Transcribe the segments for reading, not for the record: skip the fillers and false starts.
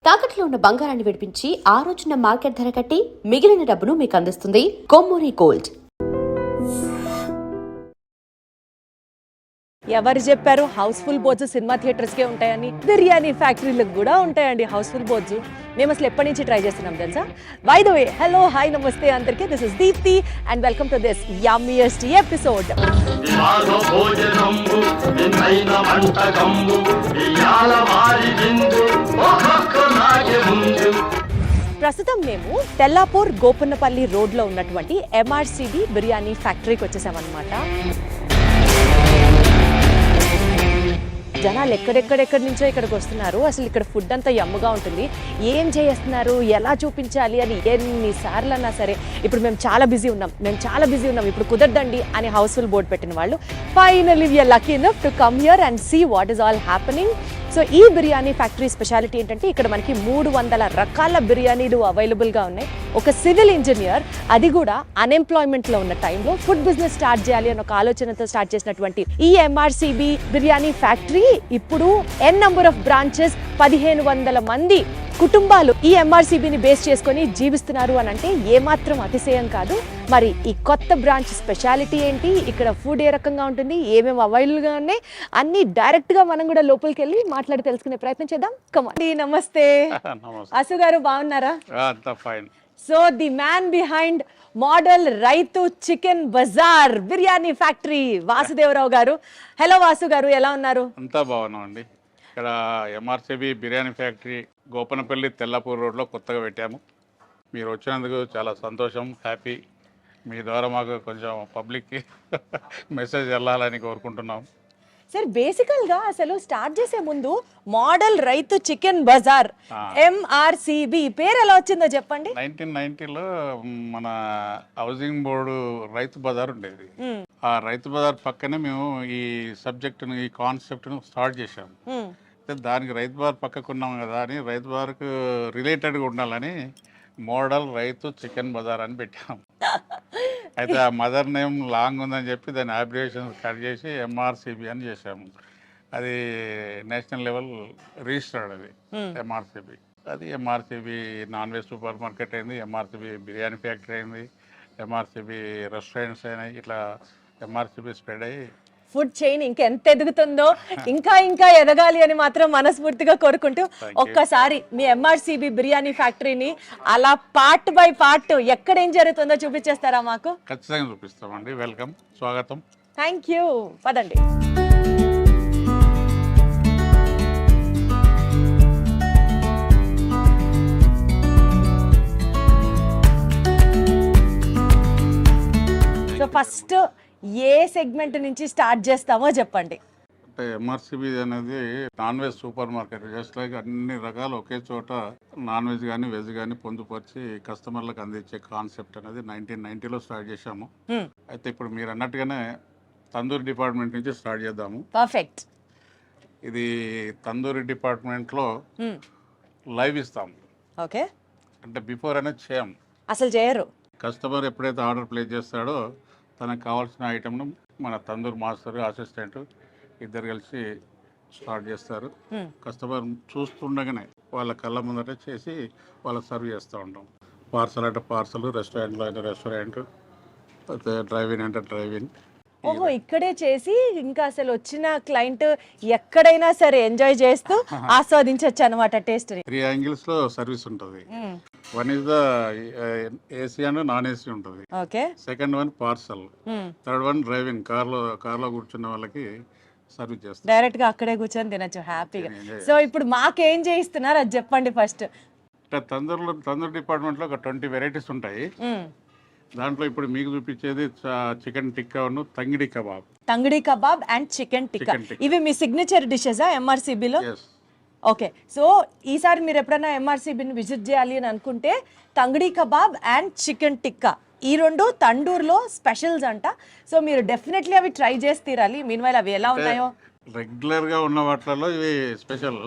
తాకట్లో ఉన్న బంగారాన్ని విడిపించి ఆ రోజున మార్కెట్ ధర కట్టి మిగిలిన డబ్బును మీకు అందిస్తుంది కొమ్మూరి గోల్డ్. ఎవరు చెప్పారు హౌస్ఫుల్ బోర్డ్స్ సినిమా థియేటర్స్కే ఉంటాయని? బిర్యానీ ఫ్యాక్టరీలకు కూడా ఉంటాయండి హౌస్ఫుల్ బోర్డ్స్. మేము అసలు ఎప్పటి నుంచి ట్రై చేస్తున్నాం తెలుసా? By the way, hello hi నమస్తే అందరికీ, this is Deepti and welcome to this yummiest episode. ప్రస్తుతం మేము తెల్లాపూర్ గోపన్నపల్లి రోడ్లో ఉన్నటువంటి ఎంఆర్సిబి బిర్యానీ ఫ్యాక్టరీకి వచ్చేసామన్నమాట. జనాలు ఎక్కడెక్కడెక్కడి నుంచో ఇక్కడికి వస్తున్నారు. అసలు ఇక్కడ ఫుడ్ అంతా యమ్ముగా ఉంటుంది. ఏం చేస్తున్నారు, ఎలా చూపించాలి అని ఎన్నిసార్లు అన్నా సరే, ఇప్పుడు మేము చాలా బిజీ ఉన్నాం ఇప్పుడు కుదరదండి అని హౌస్ఫుల్ బోర్డ్ పెట్టిన వాళ్ళు finally we are lucky enough to come here and see what is all happening. So ఈ బిర్యానీ ఫ్యాక్టరీ స్పెషాలిటీ ఏంటంటే ఇక్కడ మనకి 300 రకాల బిర్యానీలు అవైలబుల్గా ఉన్నాయి. ఒక సివిల్ ఇంజనీర్, అది కూడా అన్ఎంప్లాయ్మెంట్లో ఉన్న టైంలో ఫుడ్ బిజినెస్ స్టార్ట్ చేయాలి అన్న ఒక ఆలోచనతో స్టార్ట్ చేసినటువంటి ఈ ఎంఆర్సిబి బిర్యానీ ఫ్యాక్టరీ ఇప్పుడు ఎన్ నంబర్ ఆఫ్ బ్రాంచెస్, 1500 మంది కుటుంబాలు ఈ ఎంఆర్సిబిని బేస్ చేసుకొని జీవిస్తున్నారు అని అంటే ఏమాత్రం అతిశయం కాదు. మరి ఈ కొత్త బ్రాంచ్ స్పెషాలిటీ ఏంటి, ఇక్కడ ఫుడ్ ఏ రకంగా ఉంటుంది, ఏమేమి అవైలబుల్గా ఉన్నాయి అన్ని డైరెక్ట్గా మనం కూడా లోపలికి వెళ్ళి మాట్లాడి తెలుసుకునే ప్రయత్నం చేద్దాం. కమాండి, నమస్తే. అసు గారు బాగున్నారా? So the man behind model రైతు చికెన్ బజార్ బిర్యానీ ఫ్యాక్టరీ, వాసుదేవరావు గారు. హలో వాసు గారు, ఎలా ఉన్నారు? అంతా బాగున్నామండి. ఇక్కడ ఎంఆర్సిబి బిర్యానీ ఫ్యాక్టరీ గోపనపల్లి తెల్లాపూర్ రోడ్లో కొత్తగా పెట్టాము. మీరు వచ్చినందుకు చాలా సంతోషం, హ్యాపీ. మీ ద్వారా మాకు కొంచెం పబ్లిక్కి మెసేజ్ వెళ్ళాలని కోరుకుంటున్నాం. సార్, బేసికల్గా అసలు స్టార్ట్ చేసే ముందు మోడల్ రైతు చికెన్ బజార్ ఎంఆర్సిబి పేరు ఎలా వచ్చిందో చెప్పండి. 1990లో మన హౌసింగ్ బోర్డు రైతు బజార్ ఉండేది. ఆ రైతు బజార్ పక్కనే మేము ఈ సబ్జెక్టును, ఈ కాన్సెప్ట్ను స్టార్ట్ చేసాము. దానికి రైతు బజార్ పక్కకు ఉన్నాం కదా అని రైతు బజార్కు రిలేటెడ్గా ఉండాలని మోడల్ రైతు చికెన్ బజార్ అని పెట్టాము. అయితే ఆ మదర్ నేమ్ లాంగ్ ఉందని చెప్పి దాని అబ్రివేషన్ కట్ చేసి ఎంఆర్సిబి అని చేసాము. అది నేషనల్ లెవెల్ రిజిస్టర్డ్. అది ఎంఆర్సిబి. అది MRCB non veg super market అయింది, ఎంఆర్సిబి బిర్యానీ ఫ్యాక్టరీ అయింది, ఎంఆర్సిబి రెస్టారెంట్స్ అయినాయి. ఇట్లా ఎంఆర్సిబి స్ప్రెడ్ అయ్యి ఫుడ్ చైన్ ఇంకెంత ఎదుగుతుందో, ఇంకా ఇంకా ఎదగాలి అని మాత్రం మనస్ఫూర్తిగా కోరుకుంటూ ఒక్కసారి మీ ఎంఆర్సిబి బిర్యానీ ఫ్యాక్టరీని అలా పార్ట్ బై పార్ట్ ఎక్కడ ఏం జరుగుతుందో చూపించేస్తారా మాకు? ఖచ్చితంగా చూపిస్తామండి. వెల్కమ్, స్వాగతం. Thank you. పదండి. సో ఫస్ట్ ఏ సెగ్మెంట్ నుంచి స్టార్ట్ చేస్తామో చెప్పండి. అంటే ఎంఆర్సిబి అనేది non veg super market. Just like అన్ని రకాలు ఒకే చోట నాన్ వెజ్ కానీ వెజ్ కానీ పొందుపరిచి కస్టమర్లకు అందించే కాన్సెప్ట్ అనేది 1990లో స్టార్ట్ చేశాము. అయితే ఇప్పుడు మీరు అన్నట్టుగానే తందూరి డిపార్ట్మెంట్ నుంచి స్టార్ట్ చేద్దాము. పర్ఫెక్ట్. ఇది తందూరి డిపార్ట్మెంట్లో లైవ్ ఇస్తాము. ఓకే. అంటే బిఫోర్ అనేది చేయం, అసలు చేయరు. కస్టమర్ ఎప్పుడైతే ఆర్డర్ ప్లేస్ చేస్తాడో తనకు కావాల్సిన ఐటమ్ను మన తందూర్ మాస్టర్, అసిస్టెంట్ ఇద్దరు కలిసి స్టార్ట్ చేస్తారు. కస్టమర్ చూస్తుండగానే వాళ్ళ కళ్ళ ముందట చేసి వాళ్ళకి సర్వ్ చేస్తూ ఉంటాం. పార్సల్ అంటే పార్సల్, రెస్టారెంట్లో అయితే రెస్టారెంట్, అయితే డ్రైవిన్ అంటే డ్రైవిన్. ఓహో, ఇక్కడే చేసి ఇంకా అసలు వచ్చిన క్లయింట్ ఎక్కడైనా సరే ఎంజాయ్ చేస్తూ ఆస్వాదించవచ్చు అనమాట టేస్ట్. 3 యాంగిల్స్ లో సర్వీస్ ఉంటుంది. One is the AC and non AC ఉంటుంది. Okay. Second one parcel, third one driving. కార్లో కూర్చున్న వాళ్ళకి సర్వీస్ చేస్తారు. డైరెక్ట్ గా అక్కడే కూర్చొని తినచ్చు హ్యాపీగా. సో ఇప్పుడు మాకేం చేయిస్తున్నారు అది చెప్పండి ఫస్ట్. తందూర్ డిపార్ట్మెంట్ లో ఒక 20 వెరైటీస్ ఉంటాయి. దాంట్లో ఇప్పుడు మీకు చూపించేది చికెన్ టిక్కాను, తంగిడి కబాబ్. తంగిడి కబాబ్ అండ్ చికెన్ టిక్కా, ఇవి మీ సిగ్నేచర్ డిషెసా ఎంఆర్సిబిలో? ఓకే. సో ఈసారి మీరు ఎప్పుడైనా ఎంఆర్సిబిని విజిట్ చేయాలి అని అనుకుంటే తంగిడి కబాబ్ అండ్ చికెన్ టిక్కా ఈ రెండు తండూరులో స్పెషల్స్ అంట. సో మీరు డెఫినెట్లీ అవి ట్రై చేసి తీరాలి. మీన్వైల్ అవి ఎలా ఉన్నాయో. రెగ్యులర్ గా ఉన్న వాటిలో ఇవి స్పెషల్.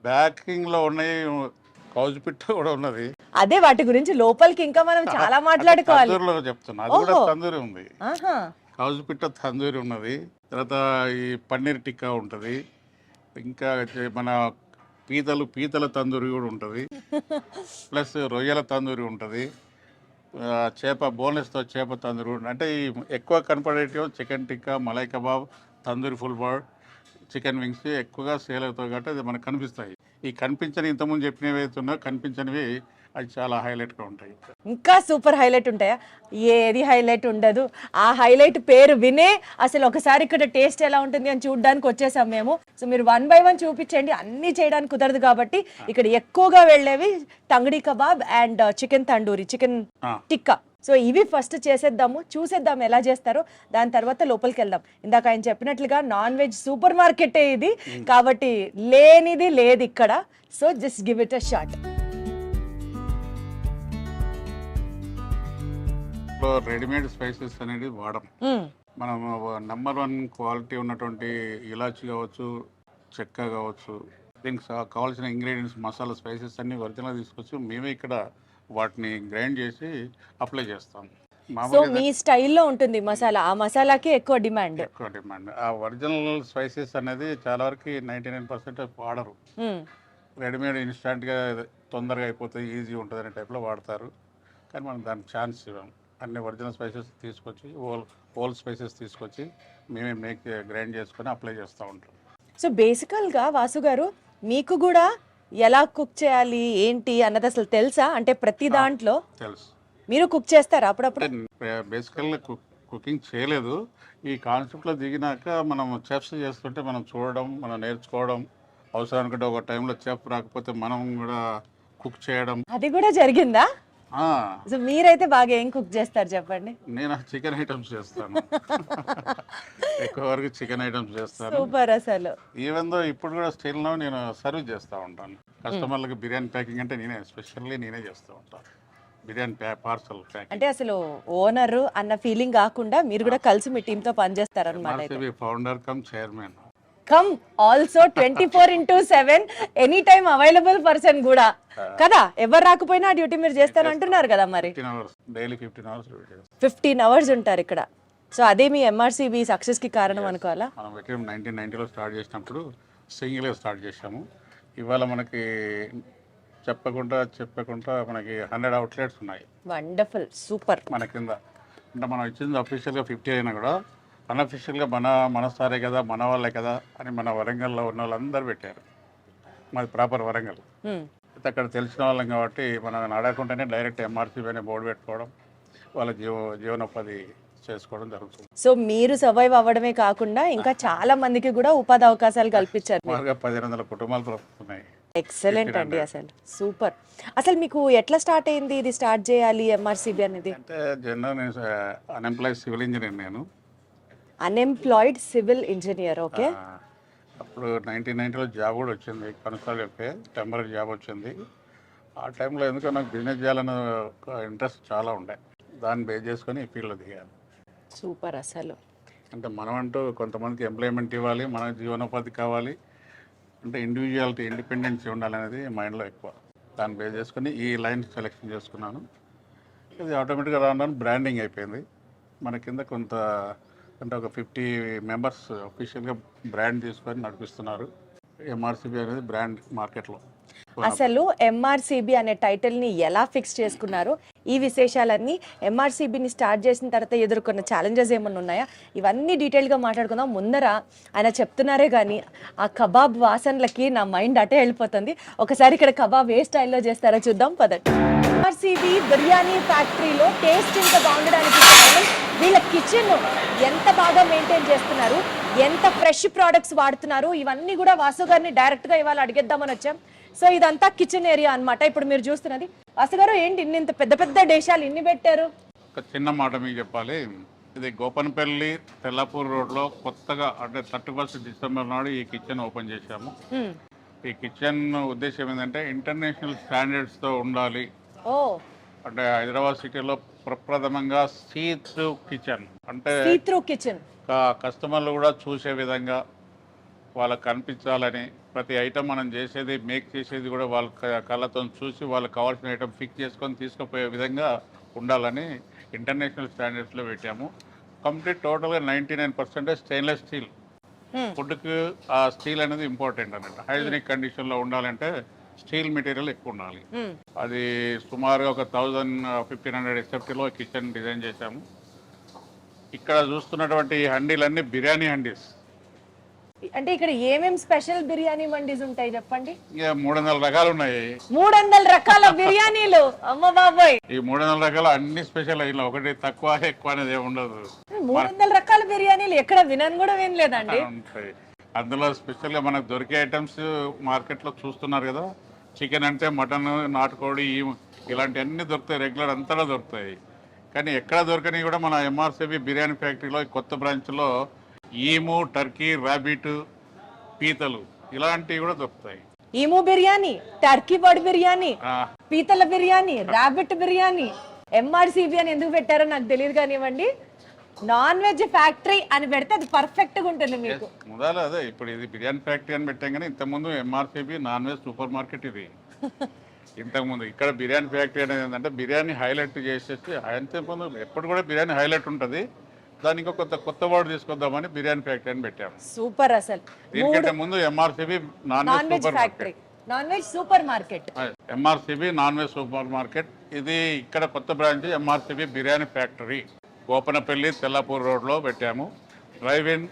బ్యాకింగ్ లో ఉన్నాయి, కౌజు పిట్ట కూడా ఉన్నది. అదే వాటి గురించి లోపలికి ఇంకా మనం చాలా మాట్లాడుకోవాలి. చెప్తున్నా, అది కూడా తందూరి ఉంది. కౌజు పిట్ట తందూరి ఉన్నది. తర్వాత ఈ పన్నీర్ టిక్కా ఉంటుంది. ఇంకా మన పీతల తందూరి కూడా ఉంటుంది, ప్లస్ రొయ్యల తందూరి ఉంటుంది, చేప బోన్లెస్తో చేప తందూరి కూడా. అంటే ఈ ఎక్కువ కనపడేటివి chicken tikka, malai kabab, tandoori full bird, chicken wings ఎక్కువగా సేల్ అవుతాయి కాబట్టి అది మనకు కనిపిస్తాయి. ఈ కనిపించని ఇంతకుముందు చెప్పినవి అయితే ఉన్నాయో కనిపించనివి అది చాలా హైలైట్గా ఉంటాయి. ఇంకా సూపర్ హైలైట్ ఉంటాయా? ఏది హైలైట్ ఉండదు. ఆ హైలైట్ పేరు వినే అసలు ఒకసారి ఇక్కడ టేస్ట్ ఎలా ఉంటుంది అని చూడడానికి వచ్చేసాం మేము. సో మీరు 1 by 1 చూపించండి, అన్నీ చేయడానికి కుదరదు కాబట్టి ఇక్కడ ఎక్కువగా వెళ్ళేవి tangdi kabab and chicken tandoori, chicken tikka. So ఇవి ఫస్ట్ చేసేద్దాము, చూసేద్దాం ఎలా చేస్తారో, దాని తర్వాత లోపలికి వెళ్దాం. ఇందాక ఆయన చెప్పినట్లుగా నాన్ వెజ్ సూపర్ మార్కెటే ఇది కాబట్టి లేనిది లేదు ఇక్కడ. So just give it a shot. Readymade spices అనేది వాడడం, మనం నెంబర్ 1 క్వాలిటీ ఉన్నటువంటి ఇలాచి కావచ్చు, చెక్క కావచ్చు, దీనికి కావాల్సిన ఇంగ్రీడియంట్స్, మసాలా, స్పైసెస్ అన్ని ఒరిజినల్ తీసుకొచ్చి మేమే ఇక్కడ వాటిని గ్రైండ్ చేసి అప్లై చేస్తాం. సో మీ స్టైల్లో ఉంటుంది మసాలా, ఆ మసాలాకి ఎక్కువ డిమాండ్. ఆ ఒరిజినల్ స్పైసెస్ అనేది చాలా వరకు 99% వాడరు. రెడీమేడ్ ఇన్స్టాంట్గా తొందరగా అయిపోతుంది, ఈజీ ఉంటుంది అనే టైప్లో వాడతారు. కానీ మనం దానికి ఛాన్స్ ఇవ్వం. అన్ని ఒరిజినల్ స్పైసెస్ తీసుకొచ్చి హోల్ స్పైసెస్ తీసుకొచ్చి మేమే గ్రైండ్ చేసుకొని అప్లై చేస్తూ ఉంటాం. సో బేసికల్గా వాసు గారు మీకు కూడా ఎలా కుక్ చేయాలి ఏంటి అన్నది అసలు తెలుసా? అంటే ప్రతి దాంట్లో తెలుసు. మీరు కుక్ చేస్తారా అప్పుడప్పుడు? బేసికల్గా కుకింగ్ చేయలేదు. ఈ కాన్సెప్ట్లో దిగినాక మనం చెఫ్స్ చేస్తుంటే మనం చూడడం, మనం నేర్చుకోవడం, అవసరం అనుకుంటే ఒక టైంలో చెఫ్ రాకపోతే మనం కూడా కుక్ చేయడం, అది కూడా జరిగిందా? సో మీరైతే బాగా ఏం కుక్ చేస్తారు చెప్పండి? నేను చికెన్ ఐటమ్స్ చేస్తాను, ఎక్కువ వరకు చికెన్ ఐటమ్స్ చేస్తాను. సూపర్. అసలు ఈవెన్ దో ఇప్పుడు కూడా స్టిల్ నేను సర్వ్ చేస్తూ ఉంటాను కస్టమర్లకు. బిర్యానీ ప్యాకింగ్ అంటే నేనే చేస్తూ ఉంటాను. బిర్యానీ పార్సల్ ప్యాకింగ్ అంటే అసలు ఓనర్ అన్న ఫీలింగ్ కాకుండా మీరు కూడా కలిసి మీ టీమ్ తో పనిచేస్తారన్నమాట. Founder cum chairman cum also 24/7 any time available person కూడా కదా. ఎవరు రాకపోయినా ఆ డ్యూటీ మీరు చేస్తారు అంటున్నారు కదా. మరి 15 hours ఉంటారు ఇక్కడ. సో అదే మీ MRCB సక్సెస్ కి కారణం అనుకోవాలా? మనం 1990లో స్టార్ట్ చేసినప్పుడు సింగిల్గా స్టార్ట్ చేసాము. ఇవాళ మనకి చెప్పకుండా మనకి 100 outlets ఉన్నాయి. Wonderful, super. మన కింద అంటే మనం ఇచ్చింది అఫీషియల్గా 50 అయినా కూడా అన్అఫీషియల్గా మన సారే కదా, మన వాళ్ళే కదా అని మన వరంగల్లో ఉన్న వాళ్ళందరూ పెట్టారు. మాది ప్రాపర్ వరంగల్. అక్కడ తెలిసిన వాళ్ళం కాబట్టి మనం అడగకుండానే డైరెక్ట్ MRCB అనే బోర్డు పెట్టుకోవడం, వాళ్ళ జీవనోపాధి చేసుకోవడం జరుగుతుంది. సో మీరు సర్వైవ్ అవ్వడమే కాకుండా ఇంకా చాలా మందికి కూడా ఉపాధి అవకాశాలు కల్పించారు. 1500 కుటుంబాలు ప్రస్తుతున్నాయి. ఎక్సలెంట్ అండి, అసలు సూపర్. అసలు మీకు ఎట్లా స్టార్ట్ అయింది ఇది స్టార్ట్ చేయాలి MRCB అనేది? అంటే జనరల్ నేను అన్ఎంప్లాయిడ్ సివిల్ ఇంజనీర్. నేను అన్ఎంప్లాయిడ్ సివిల్ ఇంజనీర్. ఓకే. అప్పుడు 1990లో జాబ్ కూడా వచ్చింది, కొనసాగితే టెంపరీ జాబ్ వచ్చింది. ఆ టైంలో ఎందుకో నాకు బిజినెస్ చేయాలన్న ఇంట్రెస్ట్ చాలా ఉండే, దాన్ని బేస్ చేసుకొని ఈ ఫీల్డ్లో దిగాను. సూపర్. అసలు అంటే మనం అంటూ కొంతమందికి ఎంప్లాయ్మెంట్ ఇవ్వాలి, మన జీవనోపాధి కావాలి అంటే ఇండివిజువాలిటీ, ఇండిపెండెన్సీ ఉండాలనేది మైండ్లో ఎక్కువ. దాన్ని బేస్ చేసుకొని ఈ లైన్ సెలెక్షన్ చేసుకున్నాను. ఇది ఆటోమేటిక్గా రావడానికి బ్రాండింగ్ అయిపోయింది. మన కింద కొంత అంటే ఒక 50 members అఫీషియల్గా బ్రాండ్ తీసుకొని నడిపిస్తున్నారు. MRCB అనేది బ్రాండ్ మార్కెట్లో. అసలు MRCB అనే టైటిల్ని ఎలా ఫిక్స్ చేసుకున్నారు, ఈ విశేషాలన్నీ, MRCBని స్టార్ట్ చేసిన తర్వాత ఎదుర్కొన్న ఛాలెంజెస్ ఏమన్నా ఉన్నాయా, ఇవన్నీ డీటెయిల్గా మాట్లాడుకుందాం. ముందర ఆయన చెప్తున్నారే కానీ ఆ కబాబ్ వాసనలకి నా మైండ్ అటే వెళ్ళిపోతుంది. ఒకసారి ఇక్కడ కబాబ్ ఏ స్టైల్లో చేస్తారో చూద్దాం పదండి. MRCB బిర్యానీ ఫ్యాక్టరీలో టేస్ట్ ఇంత బాగుండడానికి కారణం వీళ్ళ కిచెన్ ఎంత బాగా మెయింటైన్ చేస్తున్నారు, ఎంత ఫ్రెష్ ప్రోడక్ట్స్ వాడుతున్నారు, ఇవన్నీ కూడా వాసు గారిని డైరెక్ట్గా ఇవాళ అడిగేద్దామని వచ్చాం. సో ఇదంతా కిచెన్ ఏరియా అన్నమాట. ఇప్పుడు మీరు చూస్తున్నది. వాసు గారు ఏంటి ఇంత పెద్ద పెద్ద డేషాలు ఇన్ని పెట్టారు? ఒక చిన్న మాట మీకు చెప్పాలి. ఇది గోపన్పల్లి తెల్లాపూర్ రోడ్లో కొత్తగా అంటే 31st December నాడు ఈ కిచెన్ ఓపెన్ చేశాము. ఈ కిచెన్ ఉద్దేశం ఏంటంటే ఇంటర్నేషనల్ స్టాండర్డ్స్తో ఉండాలి. అంటే హైదరాబాద్ సిటీలో ప్రప్రథమంగా సీ త్రూ కిచెన్, అంటే కస్టమర్లు కూడా చూసే విధంగా వాళ్ళకి కనిపించాలని, ప్రతి ఐటమ్ మనం చేసేది మేక్ చేసేది కూడా వాళ్ళ కళ్ళతో చూసి వాళ్ళకి కావాల్సిన ఐటమ్ ఫిక్స్ చేసుకొని తీసుకుపోయే విధంగా ఉండాలని ఇంటర్నేషనల్ స్టాండర్డ్స్లో పెట్టాము. కంప్లీట్ టోటల్గా 99% స్టెయిన్లెస్ స్టీల్ ఫుడ్కి ఆ స్టీల్ అనేది ఇంపార్టెంట్ అన్నట్టు. హైజీనిక్ కండిషన్లో ఉండాలంటే స్టీల్ మెటీరియల్ ఎక్కువ ఉండాలి. అది సుమారుగా ఒక 1500 SFTలో కిచెన్ డిజైన్ చేశాము. ఇక్కడ చూస్తున్నటువంటి హండీలన్నీ బిర్యానీ హండీస్. అంటే ఇక్కడ ఏమేం స్పెషల్ బిర్యానీ మండీస్ ఉంటాయి చెప్పండి. ఇక 300 రకాలు ఉన్నాయి. 300 రకాల బిర్యానీలు, అమ్మ బాబోయ్. ఈ 300 రకాలు అన్ని స్పెషల్ అయినా, ఒకటి తక్కువ ఎక్కువ అనేది ఏమి ఉండదు. 300 రకాల బిర్యానీలు ఎక్కడ వినని కూడా వినలేదండి. ఉంటాయి. అందులో స్పెషల్గా మనకు దొరికే ఐటమ్స్ మార్కెట్లో చూస్తున్నారు కదా. చికెన్ అంటే మటన్, నాటుకోడి ఇలాంటివన్నీ దొరుకుతాయి, రెగ్యులర్ అంతటా దొరుకుతాయి. కానీ ఎక్కడ దొరకని కూడా మన ఎంఆర్సిబి బిర్యానీ ఫ్యాక్టరీలో కొత్త బ్రాంచ్లో ఈము, టర్కీ, ర్యాబిట్, పీతలు ఇలాంటివి కూడా దొరుకుతాయి. Emu biryani, Turkey bird biryani, పీతల బిర్యానీ, ర్యాబిట్ బిర్యానీ. ఎంఆర్సిబి అని ఎందుకు పెట్టారో నాకు తెలియదు కానివ్వండి. నాన్ వెజ్ ఫ్యాక్టరీ అని పెడితే అది పర్ఫెక్ట్ గా ఉంటుంది మీకు. మొదలు అదే, ఇప్పుడు ఇది బిర్యానీ ఫ్యాక్టరీ అని పెట్టాం కానీ ఇంతకుముందు MRCB non veg super market ఇది. ఇంతకుముందు ఇక్కడ బిర్యానీ ఫ్యాక్టరీ అనేది ఏంటంటే బిర్యానీ హైలైట్ చేసేసి, అంతకుముందు ఎప్పుడు కూడా బిర్యానీ హైలైట్ ఉంటుంది, దానికి కొత్త వర్డ్ తీసుకొద్దామని బిర్యానీ ఫ్యాక్టరీ అని పెట్టాము. సూపర్. అసలు దీనికంటే ముందు MRCB non veg factory, non veg super market. MRCB non veg super market ఇది. ఇక్కడ కొత్త branch MRCB biryani factory Gopanapally, Tellapur రోడ్లో పెట్టాము. Drive in,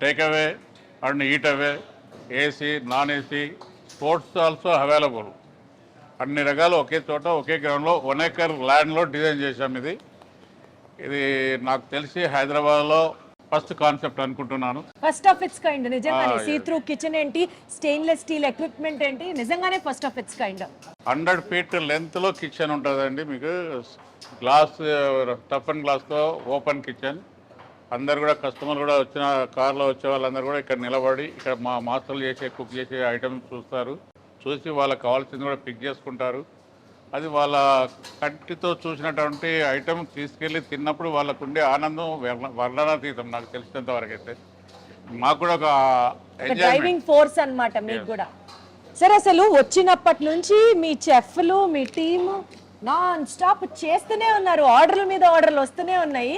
take away and eat away, AC, non AC, sports also available. అన్ని రకాలు ఒకే చోట ఒకే గ్రౌండ్లో 1 acre ల్యాండ్లో డిజైన్ చేశాము. ఇది నాకు తెలిసి హైదరాబాద్లో ఫస్ట్ కాన్సెప్ట్ అనుకుంటున్నాను. ఫస్ట్ ఆఫ్ ఇట్స్ కైండ్ నిజంగానే. సీ త్రూ కిచెన్ ఏంటి, స్టెయిన్లెస్ స్టీల్ ఎక్విప్మెంట్ ఏంటి, నిజంగానే first of its kind. 100 feet లెంత్లో కిచెన్ ఉంటుందండి మీకు. గ్లాస్, టఫ్ అండ్ గ్లాస్తో ఓపెన్ కిచెన్. అందరు కూడా కస్టమర్ కూడా వచ్చిన కార్లో వచ్చే వాళ్ళందరూ కూడా ఇక్కడ నిలబడి ఇక్కడ మా మాస్టర్లు కుక్ చేసే ఐటమ్స్ చూస్తారు. చూసి వాళ్ళకి కావాల్సింది కూడా పిక్ చేసుకుంటారు. అది వాళ్ళ కంటితో చూసినటువంటి ఐటమ్ తీసుకెళ్ళి తిన్నప్పుడు వాళ్ళకు ఉండే ఆనందం వర్ణనాతీతం. నాకు తెలిసినంత వరకు అయితే మాకు కూడా ఒక డ్రైవింగ్ ఫోర్స్ అన్నమాట మీకు కూడా. సరే, అసలు వచ్చినప్పటి నుంచి మీ చెఫ్లు, మీ టీము నాన్ స్టాప్ చేస్తూనే ఉన్నారు. ఆర్డర్ల మీద ఆర్డర్లు వస్తూనే ఉన్నాయి.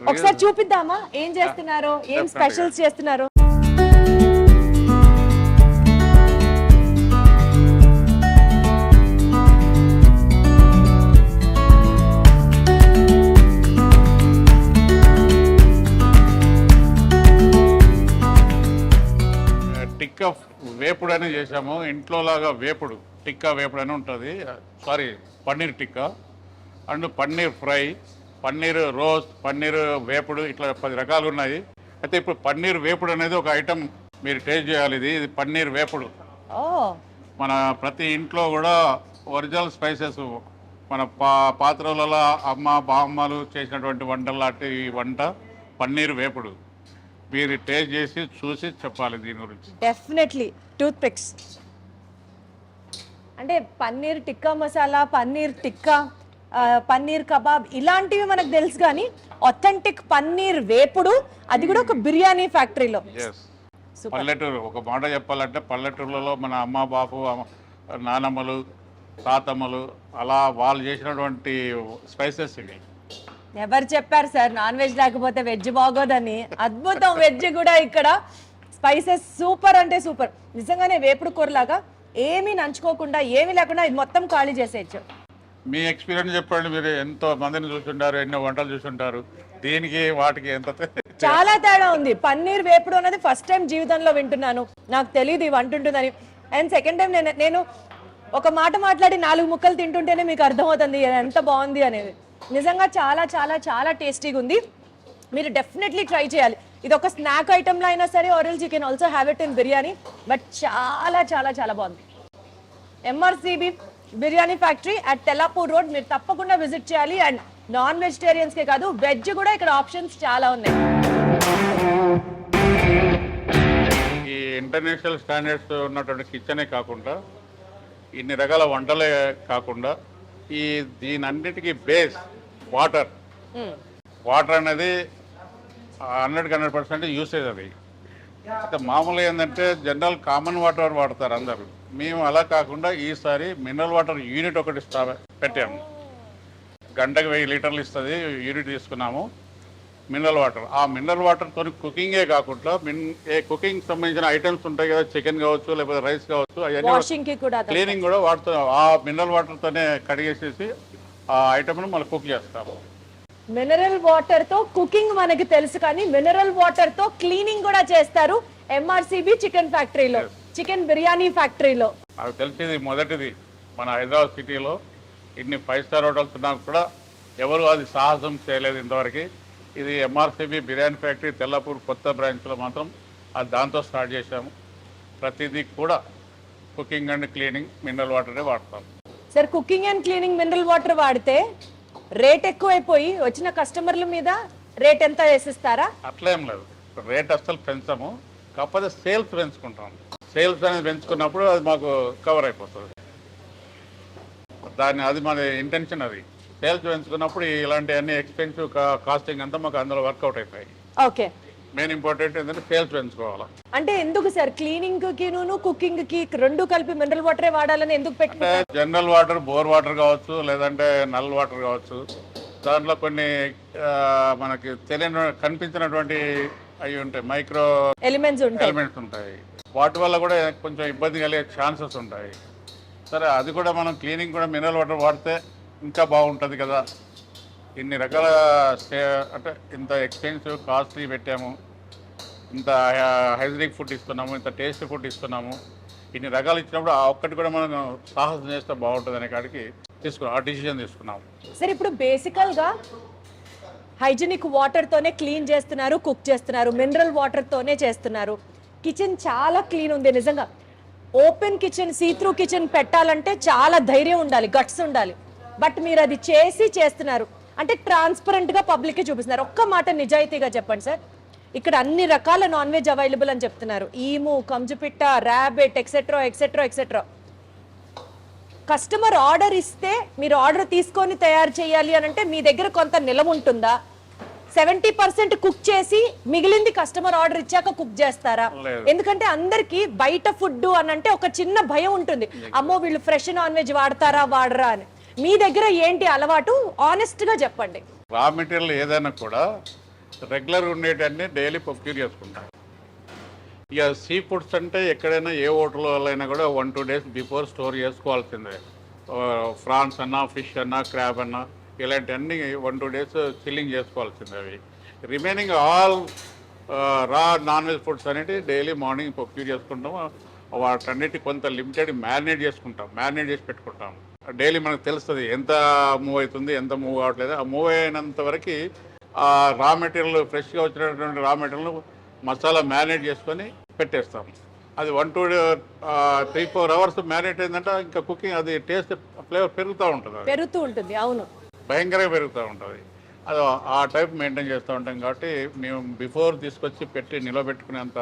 ఒకసారి చూపిద్దామా ఏం చేస్తున్నారు, ఏం స్పెషల్స్ చేస్తున్నారు? టిక్కా వేపుడు అని చేసాము. ఇంట్లో లాగా వేపుడు, టిక్కా వేపుడు అని ఉంటుంది. Sorry, paneer tikka and paneer fry, paneer roast, paneer వేపుడు, ఇట్లా 10 రకాలు ఉన్నాయి. అయితే ఇప్పుడు పన్నీర్ వేపుడు అనేది ఒక ఐటమ్ మీరు టేస్ట్ చేయాలి. ఇది పన్నీర్ వేపుడు. మన ప్రతి ఇంట్లో కూడా ఒరిజినల్ స్పైసెస్, మన పాత్రలలో అమ్మ బామ్మలు చేసినటువంటి వంటలు లాంటి వంట పన్నీర్ వేపుడు. మీరు టేస్ట్ చేసి చూసి చెప్పాలి దీని గురించి. డెఫినెట్లీ. టూత్ పిక్స్ అంటే పన్నీర్ టిక్కా మసాలా, పన్నీర్ టిక్కా, పన్నీర్ కబాబ్ ఇలాంటివి మనకు తెలుసు, కానీ ఆథెంటిక్ పన్నీర్ వేపుడు, అది కూడా ఒక బిర్యానీ ఫ్యాక్టరీలో. పల్లెటూరు, ఒక మాట చెప్పాలంటే పల్లెటూర్లలో మన అమ్మ బాపు, నానమ్మలు, తాతమ్మలు అలా వాళ్ళు చేసినటువంటి స్పైసెస్ ఇవి. ఎవరు చెప్పారు సార్ నాన్ వెజ్ లేకపోతే వెజ్ బాగోదని? అద్భుతం. వెజ్ కూడా ఇక్కడ స్పైసెస్ సూపర్ అంటే సూపర్. నిజంగానే వేపుడు కూరలాగా ఏమీ నంచుకోకుండా, ఏమీ లేకుండా ఇది మొత్తం ఖాళీ చేసేయచ్చు. మీ ఎక్స్పీరియన్స్ చెప్పండి. మీరు ఎంతో మందిని చూసుంటారు, ఎన్నో వంటలు చూసుంటారు, దీనికి వాటికి ఎంత చాలా తేడా ఉంది. పన్నీర్ వేపుడు అనేది ఫస్ట్ టైం జీవితంలో వింటున్నాను. నాకు తెలియదు ఈ వంట ఉంటుందని. అండ్ సెకండ్ టైం నేను ఒక మాట మాట్లాడి 4 ముక్కలు తింటుంటేనే మీకు అర్థమవుతుంది ఎంత బాగుంది అనేది. నిజంగా చాలా చాలా చాలా టేస్టీగా ఉంది. మీరు డెఫినెట్లీ ట్రై చేయాలి. ఇది ఒక స్నాక్ ఐటమ్లో అయినా సరే, or else you can also have it in biryani. But చాలా చాలా చాలా బాగుంది. MRCB biryani factory at Tellapur road మీరు తప్పకుండా విజిట్ చేయాలి. అండ్ నాన్ వెజిటేరియన్స్కే కాదు, వెజ్ కూడా ఇక్కడ ఆప్షన్స్ చాలా ఉన్నాయి. ఈ ఇంటర్నేషనల్ స్టాండర్డ్స్ ఉన్నటువంటి కిచెనే కాకుండా, ఇన్ని రకాల వంటలే కాకుండా, దీని అన్నిటికీ బేస్ వాటర్. వాటర్ అనేది 100% యూసేజ్. అది అయితే మామూలుగా ఏంటంటే జనరల్ కామన్ వాటర్ వాడతారు అందరూ. మేము అలా కాకుండా ఈసారి మినరల్ వాటర్ యూనిట్ ఒకటి పెట్టాము. గంటకు 1000 లీటర్లు ఇస్తుంది యూనిట్ తీసుకున్నాము. Mineral water. ఆ మినరల్ వాటర్తో కుకింగే కాకుండా కుకింగ్ సంబంధించిన ఐటమ్స్ ఉంటాయి కదా, చికెన్ కావచ్చు లేకపోతే రైస్ కావచ్చు, అవన్నీ వాషింగ్ కి కూడా క్లీనింగ్ కూడా వాడుతాం. ఆ మినరల్ వాటర్తోనే కడిగేసేసి ఆ ఐటమ్ను మళ్ళీ కుక్ చేస్తాము. మినరల్ వాటర్ తో కుకింగ్ మనకి తెలుసు, కానీ మినరల్ వాటర్ తో క్లీనింగ్ కూడా చేస్తారు ఎంఆర్సిబి చికెన్ ఫ్యాక్టరీలో, చికెన్ బిర్యానీ ఫ్యాక్టరీలో. నాకు తెలిసింది మొదటిది మన హైదరాబాద్ సిటీలో ఇన్ని 5 స్టార్ హోటల్స్ ఉన్నా కూడా ఎవరు అది సాహసం చేయలేదు ఇంతవరకు. ఇది ఎంఆర్సిబి బిర్యానీ ఫ్యాక్టరీ తెల్లపూర్ కొత్త బ్రాంచ్లో మాత్రం అది దాంతో స్టార్ట్ చేశాము. ప్రతిదీ కూడా కుకింగ్ అండ్ క్లీనింగ్ మినరల్ వాటరే వాడతాం. Sir, cooking and cleaning mineral water వాడితే రేట్ ఎక్కువైపోయి వచ్చిన కస్టమర్ల మీద రేట్ ఎంత వేసిస్తారా? అట్లేం లేదు, రేట్ అస్సలు పెంచము, కాకపోతే సేల్స్ పెంచుకుంటాం. సేల్స్ అనేది పెంచుకున్నప్పుడు అది మాకు కవర్ అయిపోతుంది. అది మన ఇంటెన్షన్. అది సేల్స్ పెంచుకున్నప్పుడు ఇలాంటి అన్ని ఎక్స్పెన్సివ్ కాస్టింగ్ అంతా మాకు అందులో వర్కౌట్ అయిపోయి. ఓకే, మెయిన్ ఇంపార్టెంట్ ఏంటంటే సేల్స్ పెంచుకోవాలి. అంటే ఎందుకు సార్ క్లీనింగ్ కి కుకింగ్ కి రెండు కలిపి మినరల్ వాటరే వాడాలని ఎందుకు అంటే జనరల్ వాటర్, బోర్ వాటర్ కావచ్చు, లేదంటే నల్ వాటర్ కావచ్చు, దాంట్లో కొన్ని మనకి తెలియని కనిపించినటువంటి అవి ఉంటాయి, మైక్రో ఎలిమెంట్స్ ఉంటాయి. వాటి వల్ల కూడా కొంచెం ఇబ్బంది కలిగే ఛాన్సెస్ ఉంటాయి. సరే, అది కూడా మనం క్లీనింగ్ కూడా మినరల్ వాటర్ వాడితే ఇంకా బాగుంటుంది కదా. ఇన్ని రకాల అంటే ఇంత ఎక్స్పెన్సివ్ కాస్ట్లీ పెట్టాము, ఇంత హైజీనిక్ ఫుడ్ ఇస్తున్నాము, ఇంత టేస్టీ ఫుడ్ ఇస్తున్నాము, ఇన్ని రకాలు ఇచ్చినప్పుడు ఆ ఒక్కటి కూడా మనం సాహసం చేస్తే బాగుంటుంది అనే కాడికి ఆ డిసిజన్ తీసుకున్నాము. సరే, ఇప్పుడు బేసికల్ గా హైజీనిక్ వాటర్ తోనే క్లీన్ చేస్తున్నారు, కుక్ చేస్తున్నారు, మినరల్ వాటర్ తోనే చేస్తున్నారు. కిచెన్ చాలా క్లీన్ ఉంది నిజంగా. ఓపెన్ కిచెన్, సీత్రూ కిచెన్ పెట్టాలంటే చాలా ధైర్యం ఉండాలి, గట్స్ ఉండాలి. బట్ మీరు అది చేస్తున్నారు అంటే ట్రాన్స్పరెంట్ గా పబ్లిక్ కి చూపిస్తున్నారు. ఒక్క మాట నిజాయితీగా చెప్పండి సార్, ఇక్కడ అన్ని రకాల నాన్ వెజ్ అవైలబుల్ అని చెప్తున్నారు. ఈము, కంజుపిట్ట, rabbit, etcetera etcetera etcetera. Customer order ఇస్తే మీరు ఆర్డర్ తీసుకొని తయారు చేయాలి అని అంటే మీ దగ్గర కొంత నిలవ ఉంటుందా? 70% కుక్ చేసి మిగిలింది కస్టమర్ ఆర్డర్ ఇచ్చాక కుక్ చేస్తారా? ఎందుకంటే అందరికి బయట ఫుడ్ అని అంటే ఒక చిన్న భయం ఉంటుంది, అమ్మో వీళ్ళు ఫ్రెష్ నాన్ వెజ్ వాడతారా వాడరా అని. మీ దగ్గర ఏంటి అలవాటు? ఆనెస్ట్ గా చెప్పండి. రా మెటీరియల్ ఏదైనా కూడా రెగ్యులర్ ఉండేటన్ని డైలీ ప్రొక్యూర్ చేసుకుంటాం. ఇక సీ ఫుడ్స్ అంటే ఎక్కడైనా ఏ హోటల్ అయినా కూడా 1-2 డేస్ బిఫోర్ స్టోర్ చేసుకోవాల్సిందే. ఫ్రాన్స్ అన్నా, ఫిష్ అన్నా, క్రాబ్ అన్నా, ఇలాంటివన్నీ 1-2 డేస్ చిల్లింగ్ చేసుకోవాల్సిందే. అవి రిమైనింగ్ ఆల్ రా నాన్ వెజ్ ఫుడ్స్ అనేవి డైలీ మార్నింగ్ ప్రొక్యూర్ చేసుకుంటాం. వాటన్నిటి కొంత లిమిటెడ్ మ్యారినేట్ చేసుకుంటాం, మ్యారినేట్ చేసి పెట్టుకుంటాం. డైలీ మనకు తెలుస్తుంది ఎంత మూవ్ అవుతుంది, ఎంత మూవ్ కావట్లేదు. ఆ మూవ్ అయినంత వరకు ఆ రా మెటీరియల్, ఫ్రెష్గా వచ్చినటువంటి రా మెటీరియల్ మసాలా మ్యారినేట్ చేసుకొని పెట్టేస్తాం. అది 1-3-4 అవర్స్ మ్యారినేట్ అయిందంటే ఇంకా కుకింగ్ అది టేస్ట్, ఫ్లేవర్ పెరుగుతూ ఉంటుంది. అవును, భయంకరంగా పెరుగుతూ ఉంటుంది. అది ఆ టైప్ మెయింటైన్ చేస్తూ ఉంటాం. కాబట్టి మేము బిఫోర్ తీసుకొచ్చి పెట్టి నిలబెట్టుకునేంత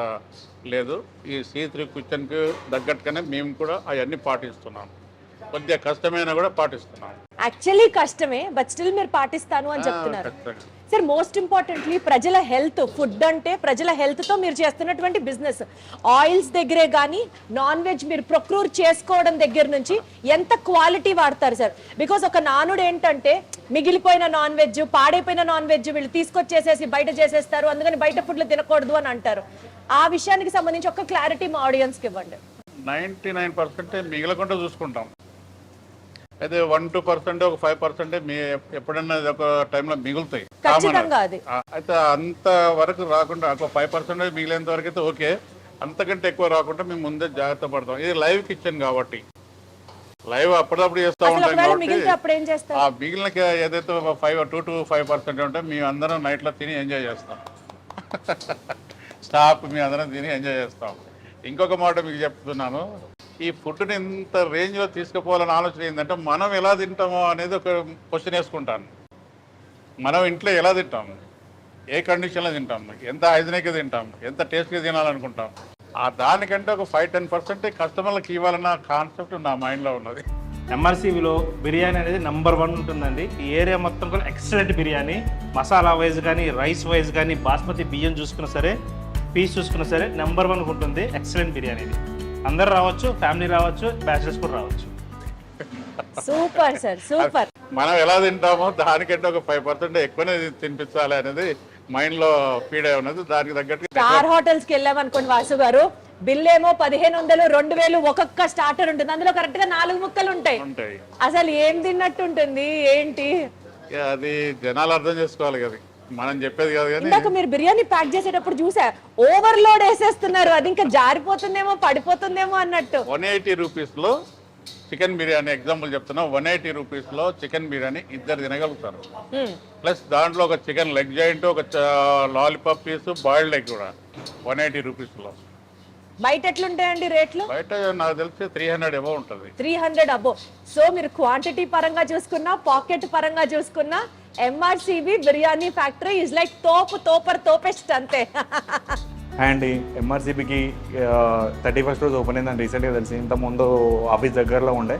లేదు. ఈ C3 కిచెన్కి తగ్గట్టుగానే మేము కూడా అవన్నీ పాటిస్తున్నాం. కొద్దిగా కష్టమైనా కూడా పాటిస్తున్నాం. యాక్చువల్లీ కష్టమే, బట్ స్టిల్ మీరు పాటిస్తాను అని చెప్తున్నారు. సార్, మోస్ట్ ఇంపార్టెంట్లీ ప్రజల హెల్త్, ఫుడ్ అంటే ప్రజల హెల్త్ తో మీరు చేస్తున్నటువంటి బిజినెస్. ఆయిల్స్ దగ్గరే కానీ నాన్ వెజ్ మీరు ప్రొక్యూర్ చేసుకోవడం దగ్గర నుంచి ఎంత క్వాలిటీ వాడతారు సార్? బికాస్ ఒక నానుడు ఏంటంటే మిగిలిపోయిన నాన్ వెజ్, పాడైపోయిన నాన్ వెజ్ వీళ్ళు తీసుకొచ్చేసేసి బయట చేసేస్తారు, అందుకని బయట ఫుడ్లు తినకూడదు అని అంటారు. ఆ విషయానికి సంబంధించి ఒక క్లారిటీ మా ఆడియన్స్కి ఇవ్వండి. 99% మిగలకుండా చూసుకుంటాం. అయితే 1-2%, ఒక 5% ఎప్పుడన్నా ఒక టైంలో మిగులుతాయి. అయితే అంత వరకు రాకుండా ఒక 5% మిగిలేంత వరకు అయితే ఓకే. అంతకంటే ఎక్కువ రాకుండా మేము ముందే జాగ్రత్త పడతాం. ఇది లైవ్ కిచెన్ కాబట్టి లైవ్ అప్పుడప్పుడు చేస్తూ ఉంటాం కాబట్టి ఆ మిగిలిన ఏదైతే 2-5% ఉంటే మేము అందరం నైట్లో తిని ఎంజాయ్ చేస్తాం. స్టాఫ్ మేము అందరం తిని ఎంజాయ్ చేస్తాం. ఇంకొక మాట మీకు చెప్తున్నాను, ఈ ఫుడ్ని ఇంత రేంజ్లో తీసుకుపోవాలని ఆలోచన ఏంటంటే మనం ఎలా తింటామో అనేది ఒక క్వశ్చన్ వేసుకుంటాను. మనం ఇంట్లో ఎలా తింటాము, ఏ కండిషన్లో తింటాము, ఎంత హైజీనిక్గా తింటాము, ఎంత టేస్ట్గా తినాలనుకుంటాం, ఆ దానికంటే ఒక 5-10% కస్టమర్లకు ఇవ్వాలన్న కాన్సెప్ట్ నా మైండ్లో ఉన్నది. ఎంఆర్సీబీలో బిర్యానీ అనేది నెంబర్ 1 ఉంటుందండి. ఈ ఏరియా మొత్తం కూడా ఎక్సలెంట్ బిర్యానీ. మసాలా వైజ్ కానీ, రైస్ వైజ్ కానీ, బాస్మతి బియ్యం చూసుకున్నా సరే, పీస్ చూసుకున్నా సరే నెంబర్ 1 ఉంటుంది. ఎక్సలెంట్ బిర్యానీ ఇది. అందరు రావచ్చు, ఫ్యామిలీ రావచ్చు, బ్యాచిలర్స్ కూడా రావచ్చు. Super sir, super. మనం ఎలా తింటామో దానికంటే ఒక 5% ఎక్కువనే తినిపించాలి అనేది మైండ్లో ఫీడ్ అయి ఉన్నది. దానికి తగ్గట్టు స్టార్ హోటల్స్ కి వెళ్ళాం అనుకోండి వాసు గారు, బిల్ ఏమో 1500 2000 ఒక్కొక్క స్టార్టర్ ఉంటుంది, అందులో కరెక్ట్ గా 4 ముక్కలు ఉంటాయి. ఉంటాయి. అసలు ఏం తిన్నట్టు ఉంటుంది ఏంటి? అది జనాలు అర్థం చేసుకోవాలి కదా, మనం చెప్పేది కాదు. కానీ ఇందాక మీరు బిర్యానీ ప్యాక్ చేసేటప్పుడు చూసా ఓవర్లోడ్ వేసేస్తున్నారు, అది ఇంకా జారిపోతుందేమో పడిపోతుందేమో అన్నట్టు. 180 రూపీస్లో చికెన్ బిర్యానీ ఎగ్జాంపుల్ చెప్తున్నా, 180 రూపీస్లో చికెన్ బిర్యానీ 2 తినగలుగుతారు. ప్లస్ దాంట్లో ఒక చికెన్ లెగ్ జాయింట్, ఒక లాలీపాప్ పీస్, బాయిల్డ్ ఎగ్ కూడా 180 రూపీస్లో. బయట ఎట్లుంటాయండి రేట్లు? బయట నాకు తెలిసి 300 ఎబో ఉంటుంది. 300 అబ్బో. సో మీరు క్వాంటిటీ పరంగా చూసుకున్నా, పాకెట్ పరంగా చూసుకున్నా, MRCB biryani factory is like తోపెస్ట్ అంతే. అండ్ ఎంఆర్సీబీకి 31st రోజు ఓపెన్ అయిందని రీసెంట్గా తెలిసి. ఇంతకుముందు ఆఫీస్ దగ్గరలో ఉండే,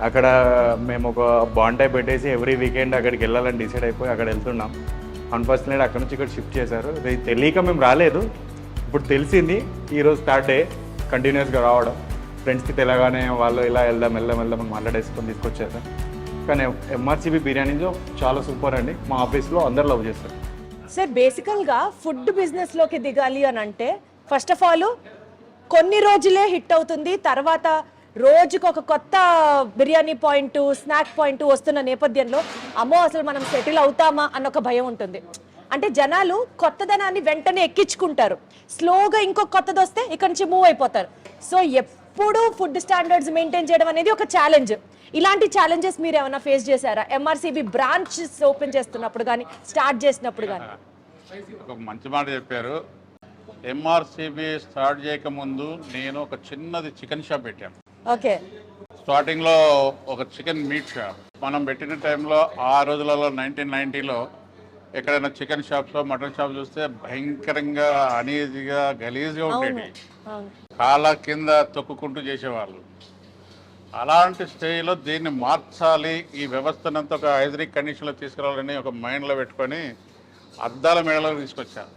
అక్కడ మేము ఒక బాండ్ టైప్ పెట్టేసి ఎవ్రీ వీకెండ్ అక్కడికి వెళ్ళాలని డిసైడ్ అయిపోయి అక్కడ వెళ్తున్నాం. అన్ఫార్చునేట్ అక్కడ నుంచి ఇక్కడ షిఫ్ట్ చేశారు. ఇది తెలియక మేము రాలేదు, ఇప్పుడు తెలిసింది. ఈరోజు స్టార్ట్ డే కంటిన్యూస్గా రావడం, ఫ్రెండ్స్కి తెలగానే వాళ్ళు ఇలా వెళ్దాం అని మాట్లాడేసుకొని తీసుకొచ్చారు. కానీ ఎంఆర్సీబీ బిర్యానీలో చాలా సూపర్ అండి. మా ఆఫీస్లో అందరు లవ్ చేస్తారు. సార్ బేసికల్గా ఫుడ్ బిజినెస్లోకి దిగాలి అని అంటే ఫస్ట్ ఆఫ్ ఆల్ కొన్ని రోజులే హిట్ అవుతుంది, తర్వాత రోజుకు ఒక కొత్త బిర్యానీ పాయింట్, స్నాక్ పాయింట్ వస్తున్న నేపథ్యంలో అమ్మో అసలు మనం సెటిల్ అవుతామా అన్న ఒక భయం ఉంటుంది. అంటే జనాలు కొత్తదనాన్ని వెంటనే ఎక్కించుకుంటారు, స్లోగా ఇంకో కొత్తది వస్తే ఇక్కడ నుంచి మూవ్ అయిపోతారు. సో ఎప్పుడు ఫుడ్ స్టాండర్డ్స్ మెయింటైన్ చేయడం అనేది ఒక ఛాలెంజ్. ఇలాంటి ఛాలెంజెస్ మీరు ఏమైనా ఫేస్ చేశారా ఎంఆర్సీబీ బ్రాంచెస్ ఓపెన్ చేస్తున్నప్పుడు కానీ, స్టార్ట్ చేసినప్పుడు కానీ? ఒక మంచి మాట చెప్పారు. ఎంఆర్సీబీ స్టార్ట్ చేయకముందు నేను ఒక చిన్నది చికెన్ షాప్ పెట్టాను. ఓకే. స్టార్టింగ్లో ఒక చికెన్ మీట్ షాప్ మనం పెట్టిన టైంలో, ఆ రోజులలో 1990లో ఎక్కడైనా చికెన్ షాప్స్, మటన్ షాప్ చూస్తే భయంకరంగా అనీజీగా గలీజ్గా ఉండేవి, కాళ్ళ కింద తొక్కుకుంటూ చేసేవాళ్ళు. అలాంటి స్టేజ్లో దీన్ని మార్చాలి, ఈ వ్యవస్థనంతా ఒక హైజీనిక్ కండిషన్లో తీసుకురావాలని ఒక మైండ్లో పెట్టుకొని అద్దాల మేడలో తీసుకొచ్చాను.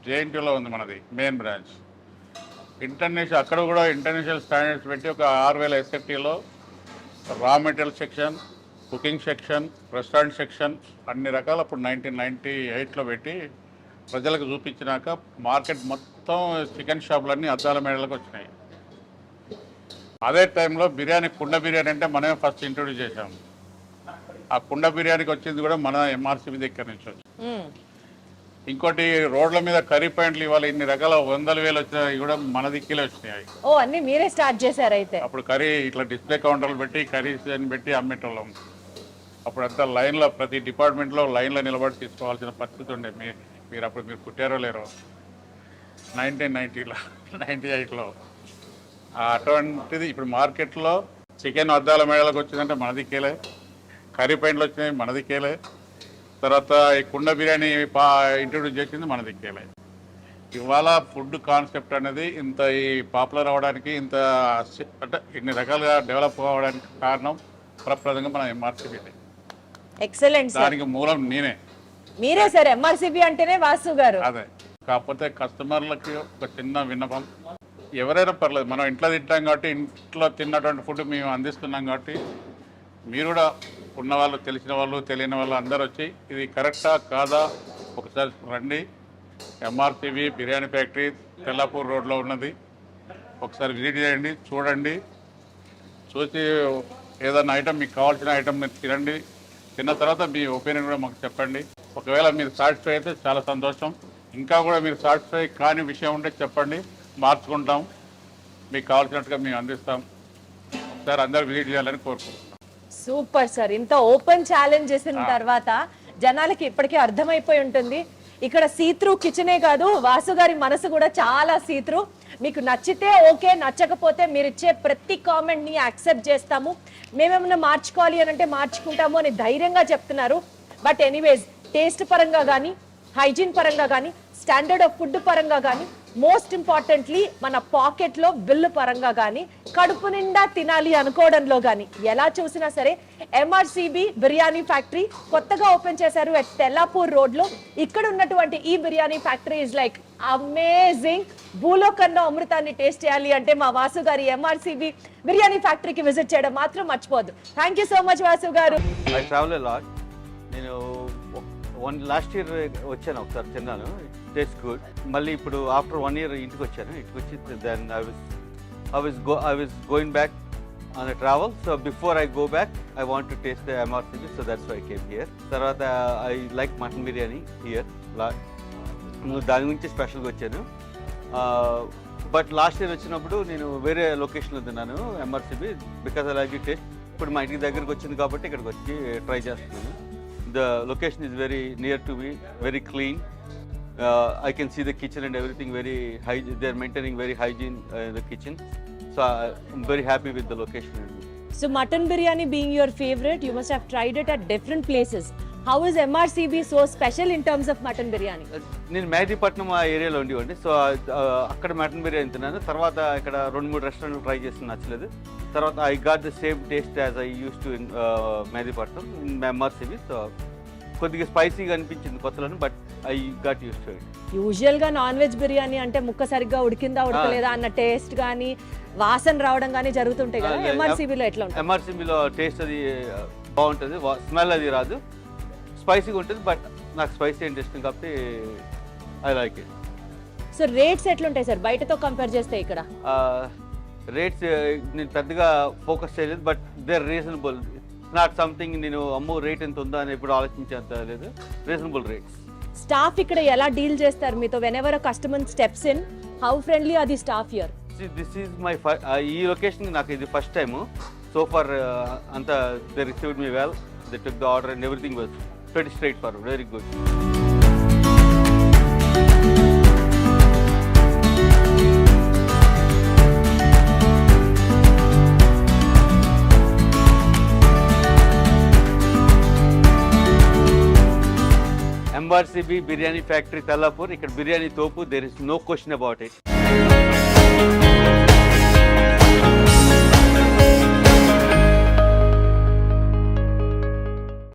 జేఎన్టీయూలో ఉంది మనది మెయిన్ బ్రాంచ్. ఇంటర్నేషనల్, అక్కడ కూడా ఇంటర్నేషనల్ స్టాండర్డ్స్ పెట్టి ఒక 6000 SFTలో raw material section, cooking section, restaurant section, అన్ని రకాలు అప్పుడు 1998లో పెట్టి ప్రజలకు చూపించినాక మార్కెట్ మొత్తం చికెన్ షాపులన్నీ అద్దాల మేడలకు వచ్చినాయి. అదే టైంలో బిర్యానీ, కుండ బిర్యానీ అంటే మనమే ఫస్ట్ ఇంట్రొడ్యూస్ చేసాము. ఆ కుండ బిర్యానీకి వచ్చింది కూడా మన ఎంఆర్సీబీ దగ్గర నుంచి వచ్చి. ఇంకోటి రోడ్ల మీద కర్రీ పాయింట్లు ఇవాళ ఇన్ని రకాల 100,000 వచ్చినాయి కూడా మన దిక్కులే వచ్చినాయి. ఓ అన్ని మీరే స్టార్ట్ చేశారు అయితే? అప్పుడు కర్రీ ఇట్లా డిస్ప్లే కౌంటర్లు పెట్టి కర్రీస్ అని పెట్టి అమ్మేటోళ్ళం. అప్పుడు అంతా లైన్లో, ప్రతి డిపార్ట్మెంట్లో లైన్లో నిలబడి తీసుకోవాల్సిన పరిస్థితి ఉండే. మీరు పుట్టారో లేరో 1990లో 98లో. అటువంటిది ఇప్పుడు మార్కెట్లో చికెన్ అద్దాల మేడలకు వచ్చిందంటే మన దిక్కేలే, కర్రీ పాయింట్లు వచ్చినాయి మన దిక్కేలే, తర్వాత ఈ కుండ బిర్యానీ ఇంట్రొడ్యూస్ చేసింది మన దిక్కేలే. ఇవాళ ఫుడ్ కాన్సెప్ట్ అనేది ఇంత ఈ పాపులర్ అవ్వడానికి, ఇంత అంటే ఇన్ని రకాలుగా డెవలప్ అవ్వడానికి కారణం ప్రప్రదంగా మన ఎంఆర్సీబీ. ఎక్సలెంట్. దానికి మూలం మీరే సార్. ఎంఆర్సీబీ అంటేనే వాసు గారు. అదే. కాకపోతే కస్టమర్లకి ఒక చిన్న విన్నపం, ఎవరైనా పర్లేదు, మనం ఇంట్లో తింటాం కాబట్టి, ఇంట్లో తిన్నటువంటి ఫుడ్ మేము అందిస్తున్నాం కాబట్టి, మీరు కూడా ఉన్నవాళ్ళు, తెలిసిన వాళ్ళు, తెలియని వాళ్ళు అందరూ వచ్చి ఇది కరెక్టా కాదా ఒకసారి రండి. ఎంఆర్సీబీ బిర్యానీ ఫ్యాక్టరీ తెల్లాపూర్ రోడ్లో ఉన్నది. ఒకసారి విజిట్ చేయండి, చూడండి. చూసి ఏదైనా ఐటమ్ మీకు కావాల్సిన ఐటమ్ మీరు తినండి. తిన్న తర్వాత మీ ఒపీనియన్ కూడా మాకు చెప్పండి. ఒకవేళ మీరు సాటిస్ఫై అయితే చాలా సంతోషం. ఇంకా కూడా మీరు సాటిస్ఫై కాని విషయం ఉంటే చెప్పండి, మార్చుకుంటాం, మీకు కావాల్సినట్టుగా మేము అందిస్తాం. ఒకసారి అందరూ విజిట్ చేయాలని కోరుకుంటున్నాం. Super sir. ఇంత ఓపెన్ ఛాలెంజ్ చేసిన తర్వాత జనాలకి ఇప్పటికే అర్థమైపోయి ఉంటుంది, ఇక్కడ సీత్రూ కిచెనే కాదు, వాసు గారి మనసు కూడా చాలా సీత్రూ. మీకు నచ్చితే ఓకే, నచ్చకపోతే మీరు ఇచ్చే ప్రతి కామెంట్ని యాక్సెప్ట్ చేస్తాము, మేమేమన్నా మార్చుకోవాలి అని అంటే మార్చుకుంటాము అని ధైర్యంగా చెప్తున్నారు. బట్ ఎనీవేస్, టేస్ట్ పరంగా కానీ, హైజీన్ పరంగా కానీ, స్టాండర్డ్ ఆఫ్ ఫుడ్ పరంగా కానీ, మోస్ట్ ఇంపార్టెంట్లీ మన పాకెట్లో బిల్లు పరంగా కానీ, కడుపు నిండా తినాలి అనుకోవడంలో కానీ, ఎలా చూసినా సరే ఎంఆర్సీబీ బిర్యానీ ఫ్యాక్టరీ కొత్తగా ఓపెన్ చేశారు అట్ తెల్లాపూర్ రోడ్లో. ఇక్కడ ఉన్నటువంటి ఈ biryani factory is like amazing. భూలోకంలో అమృతాన్ని టేస్ట్ చేయాలి అంటే మా వాసు గారి ఎంఆర్సీబీ బిర్యానీ ఫ్యాక్టరీకి విజిట్ చేయడం మాత్రం మర్చిపోద్దు. Thank you so much Vasu garu. I travel a lot. నేను లాస్ట్ ఇయర్ వచ్చాను ఒకసారి తిన్నాను, టేస్ట్ గుడ్. మళ్ళీ ఇప్పుడు ఆఫ్టర్ 1 year ఇంటికి వచ్చాను. ఇంటికి వచ్చి then I was going back on a travel. So before I go back, I want to taste the MRCB. So that's why I came here. తర్వాత I like mutton biryani here. దాని గురించి స్పెషల్గా వచ్చాను. But last year వచ్చినప్పుడు నేను వేరే లొకేషన్లో తిన్నాను MRCB because I like the taste. ఇప్పుడు మా ఇంటికి దగ్గరకు వచ్చింది కాబట్టి ఇక్కడికి వచ్చి ట్రై చేస్తున్నాను. The location is very near to me, very clean. I can see the kitchen and everything very hygiene. They are maintaining very hygiene in the kitchen. So I'm very happy with the location. So mutton biryani being your favorite, you must have tried it at different places. How is MRCB so special in terms of mutton biryani? నేను మేదీపట్నం ఆ ఏరియాలో ఉండేవాడిని. So అక్కడ mutton biryani తిన్నాను. తర్వాత ఇక్కడ 2-3 రెస్టారెంట్లు try చేసి నచ్చలేదు. తర్వాత I got the same taste as I use to in Mehdipatnam in MRCB. So కొద్దిగా స్పైసీగా అనిపించింది కొత్తలోను, but I got use to it. Usual గా నాన్ వెజ్ బిర్యానీ అంటే ముక్క సరిగ్గా ఉడికిందా ఉడకలేదా అన్న టేస్ట్ కానీ వాసన రావడం కానీ జరుగుతుంటాయి కదా, MRCBలో ఎట్లా ఉంటుంది? MRCBలో టేస్ట్ అది బాగుంటుంది, స్మెల్ అది రాదు, స్పైసీగా ఉంటుంది. బట్ నాకు స్పైసీ అంటే ఇష్టం కాబట్టి I like it. So rates ఎట్లుంటాయి సార్ బయటతో కంపేర్ చేస్తే ఇక్కడ? రేట్స్ నేను పెద్దగా ఫోకస్ చేయలేదు, but they are reasonable. Not something నేను అమ్మో రేట్ ఎంత ఉందా అని ఎప్పుడు ఆలోచించేంత లేదు, రీజనబుల్ రేట్స్. స్టాఫ్ ఇక్కడ ఎలా డీల్ చేస్తారు మీతో? Whenever customer steps in, how friendly are the staff here? This is my ఈ లొకేషన్ నాకు ఇది ఫస్ట్ టైము. సో ఫార్ అంతా they received me well, they took the order and everything was pretty straightforward, very good. MRCB Biryani Factory Tallapur, ikkada biryani topu, there is no question about it.